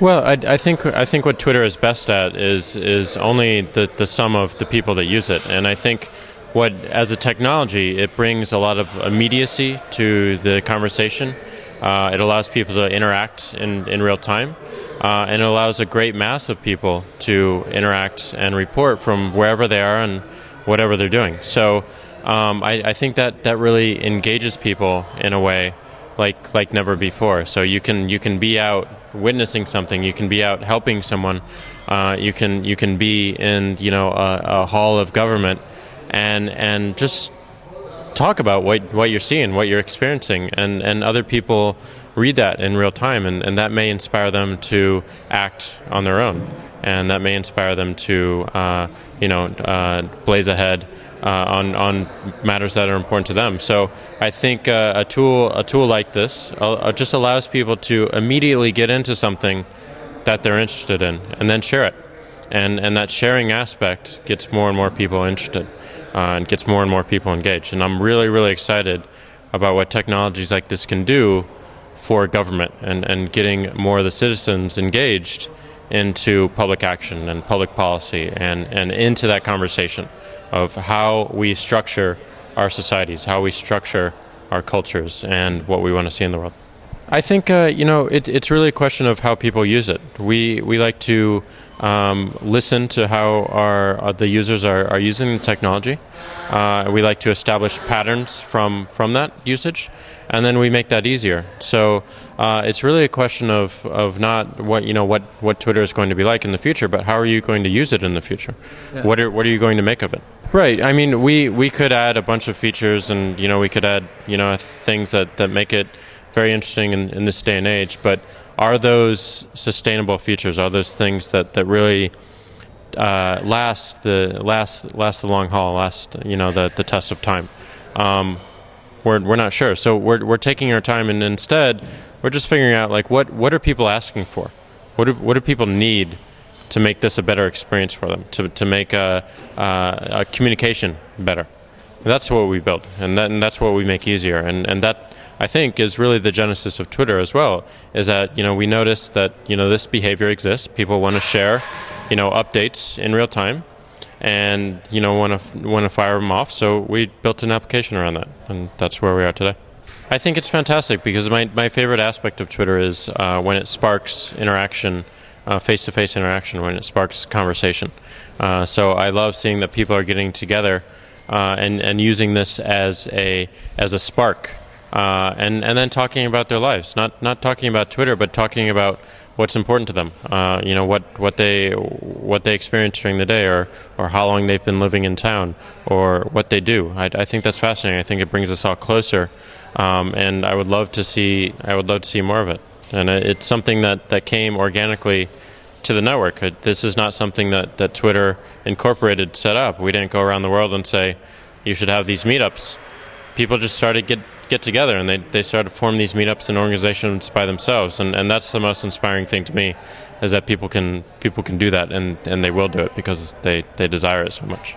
Well, I think what Twitter is best at is only the sum of the people that use it, and I think as a technology, it brings a lot of immediacy to the conversation. It allows people to interact in real time, and it allows a great mass of people to interact and report from wherever they are and whatever they're doing. So I think that really engages people in a way like never before. So you can be out witnessing something, you can be out helping someone, you can be in a hall of government and just talk about what you're seeing, what you're experiencing, and other people read that in real time, and that may inspire them to act on their own, and that may inspire them to blaze ahead on matters that are important to them. So I think a tool like this just allows people to immediately get into something that they're interested in and then share it, and that sharing aspect gets more and more people interested and gets more and more people engaged. And I'm really, really excited about what technologies like this can do for government and getting more of the citizens engaged into public action and public policy and into that conversation of how we structure our societies, how we structure our cultures, and what we want to see in the world. I think it's really a question of how people use it. We like to listen to how the users are using the technology. We like to establish patterns from that usage, and then we make that easier. So it's really a question of not what Twitter is going to be like in the future, but how are you going to use it in the future? Yeah. What are you going to make of it? Right. I mean, we could add a bunch of features, and we could add things that make it very interesting in this day and age. But are those sustainable features? Are those things that really last the long haul, last the test of time? We're not sure. So we're taking our time, and instead we're just figuring out what are people asking for? What do people need to make this a better experience for them? To make a communication better. That's what we build, and that's what we make easier. And that, I think, is really the genesis of Twitter as well. Is that we notice that this behavior exists. People want to share updates in real time, and want to fire them off. So we built an application around that, and that's where we are today. I think it's fantastic because my favorite aspect of Twitter is when it sparks interaction, face-to-face interaction, when it sparks conversation. So I love seeing that people are getting together and using this as a spark, and then talking about their lives, not talking about Twitter, but talking about what's important to them, what they experience during the day, or how long they've been living in town, or what they do. I think that's fascinating. I think it brings us all closer, and I would love to see more of it. And it's something that came organically to the network. This is not something that Twitter Incorporated set up. We didn't go around the world and say, you should have these meetups. People just started get together, and they started to form these meetups and organizations by themselves. And that's the most inspiring thing to me, is that people can do that, and they will do it because they desire it so much.